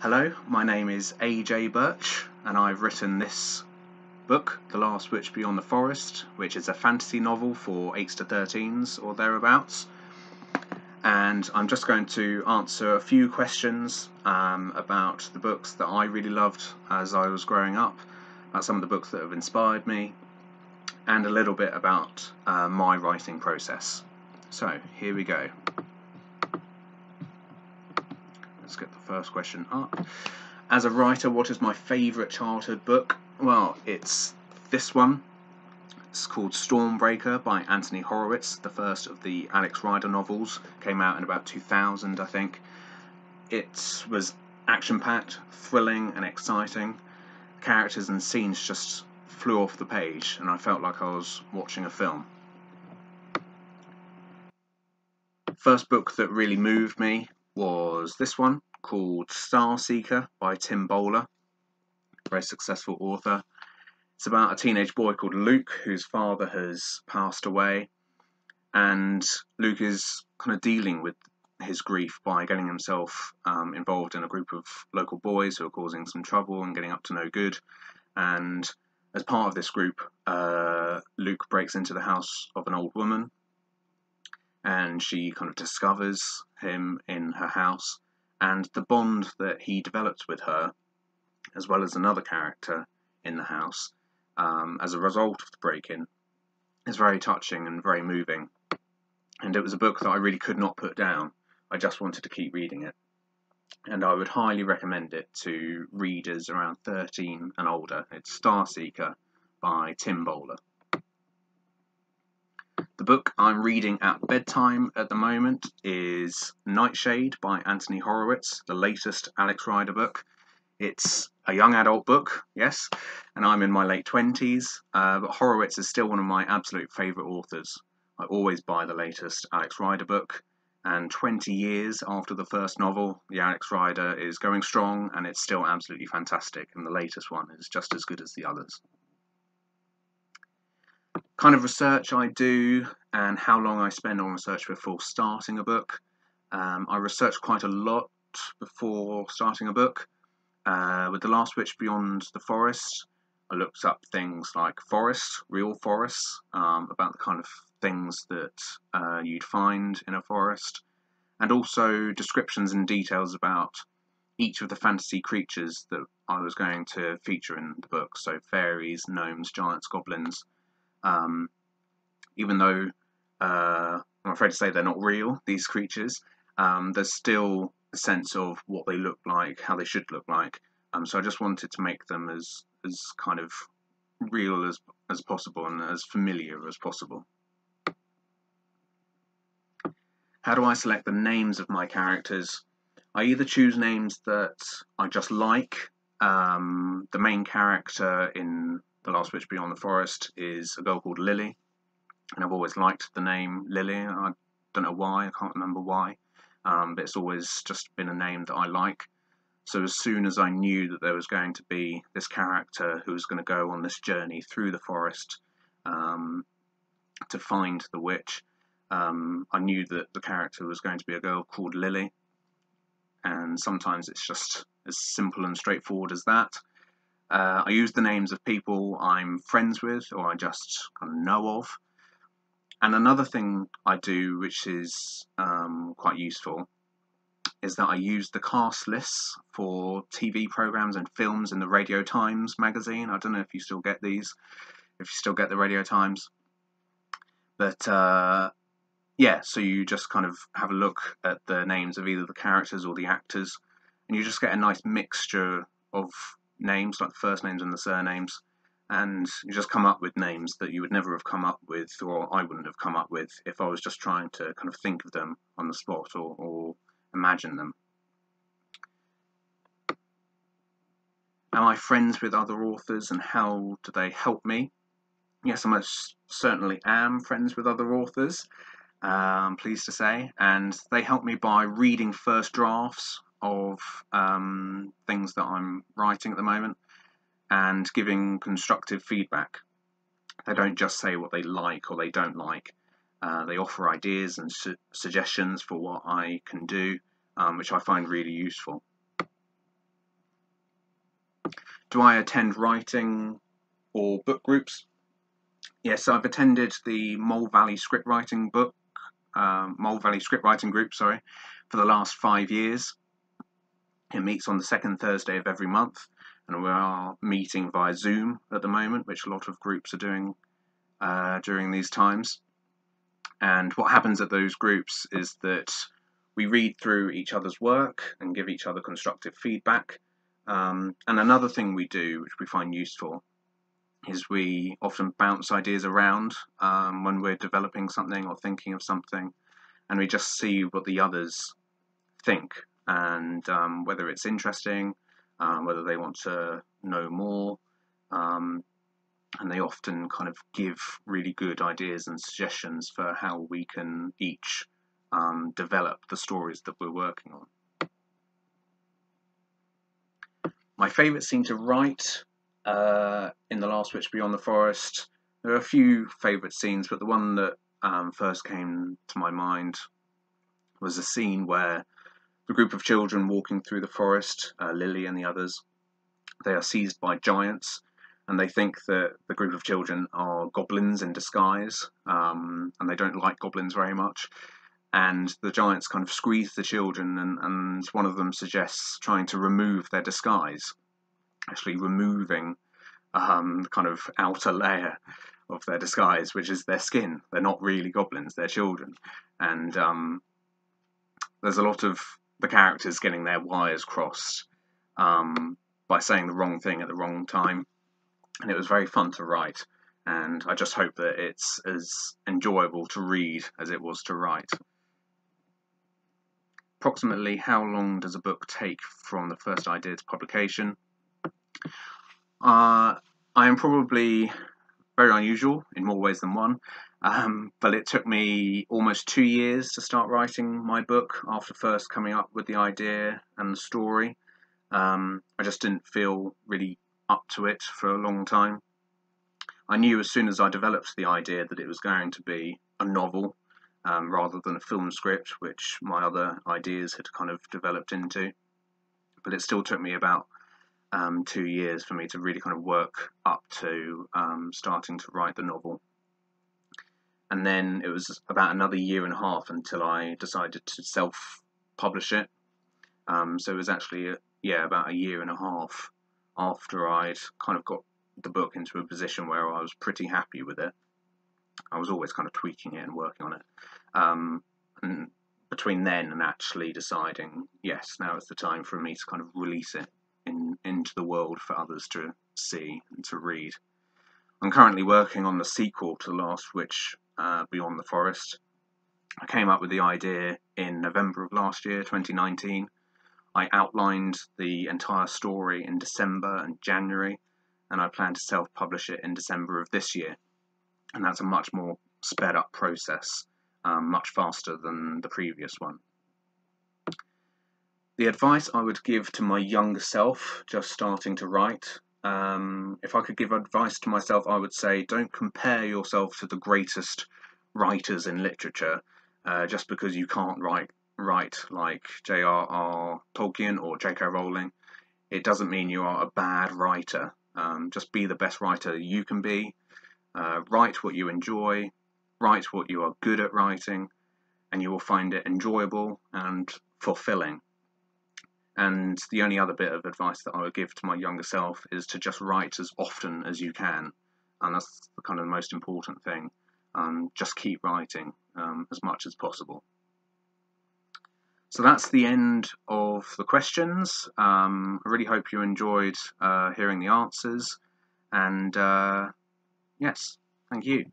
Hello, my name is AJ Birch, and I've written this book, The Last Witch Beyond the Forest, which is a fantasy novel for 8s to 13s or thereabouts. And I'm just going to answer a few questions about the books that I really loved as I was growing up, about some of the books that have inspired me, and a little bit about my writing process. So, here we go. Let's get the first question up. As a writer, what is my favourite childhood book? Well, it's this one. It's called Stormbreaker by Anthony Horowitz, the first of the Alex Rider novels. Came out in about 2000, I think. It was action-packed, thrilling and exciting. Characters and scenes just flew off the page, and I felt like I was watching a film. First book that really moved me was this one, called Starseeker by Tim Bowler, very successful author. It's about a teenage boy called Luke whose father has passed away, and Luke is kind of dealing with his grief by getting himself involved in a group of local boys who are causing some trouble and getting up to no good. And as part of this group, Luke breaks into the house of an old woman, and she kind of discovers him in her house, and the bond that he develops with her, as well as another character in the house, as a result of the break-in, is very touching and very moving. And it was a book that I really could not put down. I just wanted to keep reading it. And I would highly recommend it to readers around 13 and older. It's Starseeker by Tim Bowler. The book I'm reading at bedtime at the moment is Nightshade by Anthony Horowitz, the latest Alex Rider book. It's a young adult book, yes, and I'm in my late 20s, but Horowitz is still one of my absolute favourite authors. I always buy the latest Alex Rider book, and 20 years after the first novel, the Alex Rider is going strong, and it's still absolutely fantastic, and the latest one is just as good as the others. Kind of research I do and how long I spend on research before starting a book. I research quite a lot before starting a book. With The Last Witch Beyond the Forest, I looked up things like forests, real forests, about the kind of things that you'd find in a forest, and also descriptions and details about each of the fantasy creatures that I was going to feature in the book, so fairies, gnomes, giants, goblins. Even though I'm afraid to say they're not real, these creatures, there's still a sense of what they look like, how they should look like. So I just wanted to make them as kind of real as possible and as familiar as possible. How do I select the names of my characters? I either choose names that I just like. The main character in The Last Witch Beyond the Forest is a girl called Lily, and I've always liked the name Lily. I don't know why, I can't remember why, but it's always just been a name that I like. So as soon as I knew that there was going to be this character who was going to go on this journey through the forest to find the witch, I knew that the character was going to be a girl called Lily. And sometimes it's just as simple and straightforward as that. I use the names of people I'm friends with or I just kind of know of. And another thing I do, which is quite useful, is that I use the cast lists for TV programs and films in the Radio Times magazine. I don't know if you still get these, if you still get the Radio Times. But yeah, so you just kind of have a look at the names of either the characters or the actors, and you just get a nice mixture of names, like the first names and the surnames, and you just come up with names that you would never have come up with, or I wouldn't have come up with, if I was just trying to kind of think of them on the spot or imagine them. Am I friends with other authors and how do they help me? Yes, I most certainly am friends with other authors, I'm pleased to say, and they help me by reading first drafts of things that I'm writing at the moment and giving constructive feedback. They don't just say what they like or they don't like. They offer ideas and suggestions for what I can do, which I find really useful. Do I attend writing or book groups? Yes, I've attended the Mole Valley scriptwriting group, sorry, for the last 5 years. It meets on the second Thursday of every month, and we are meeting via Zoom at the moment, which a lot of groups are doing during these times. And what happens at those groups is that we read through each other's work and give each other constructive feedback. And another thing we do, which we find useful, is we often bounce ideas around when we're developing something or thinking of something, and we just see what the others think, and whether it's interesting, whether they want to know more, and they often kind of give really good ideas and suggestions for how we can each develop the stories that we're working on. My favourite scene to write in The Last Witch Beyond the Forest, there are a few favourite scenes, but the one that first came to my mind was a scene where the group of children walking through the forest, Lily and the others, they are seized by giants, and they think that the group of children are goblins in disguise, and they don't like goblins very much. And the giants kind of squeeze the children, and one of them suggests trying to remove their disguise, actually removing the kind of outer layer of their disguise, which is their skin. They're not really goblins, they're children. And there's a lot of the characters getting their wires crossed by saying the wrong thing at the wrong time. And it was very fun to write, and I just hope that it's as enjoyable to read as it was to write. Approximately how long does a book take from the first idea to publication? I am probably very unusual in more ways than one, but it took me almost 2 years to start writing my book after first coming up with the idea and the story. I just didn't feel really up to it for a long time. I knew as soon as I developed the idea that it was going to be a novel rather than a film script, which my other ideas had kind of developed into. But it still took me about 2 years for me to really kind of work up to starting to write the novel. And then it was about another 1.5 years until I decided to self-publish it. So it was actually about 1.5 years after I'd kind of got the book into a position where I was pretty happy with it. I was always kind of tweaking it and working on it. And between then and actually deciding, yes, now is the time for me to kind of release it into the world for others to see and to read. I'm currently working on the sequel to The Last Witch Beyond the Forest. I came up with the idea in November of last year, 2019. I outlined the entire story in December and January, and I plan to self-publish it in December of this year. And that's a much more sped up process, much faster than the previous one. The advice I would give to my younger self, just starting to write, if I could give advice to myself, I would say don't compare yourself to the greatest writers in literature just because you can't write like J.R.R. Tolkien or J.K. Rowling. It doesn't mean you are a bad writer. Just be the best writer you can be. Write what you enjoy, write what you are good at writing, and you will find it enjoyable and fulfilling. And the only other bit of advice that I would give to my younger self is to just write as often as you can. And that's the kind of the most important thing. Just keep writing as much as possible. So that's the end of the questions. I really hope you enjoyed hearing the answers. And yes, thank you.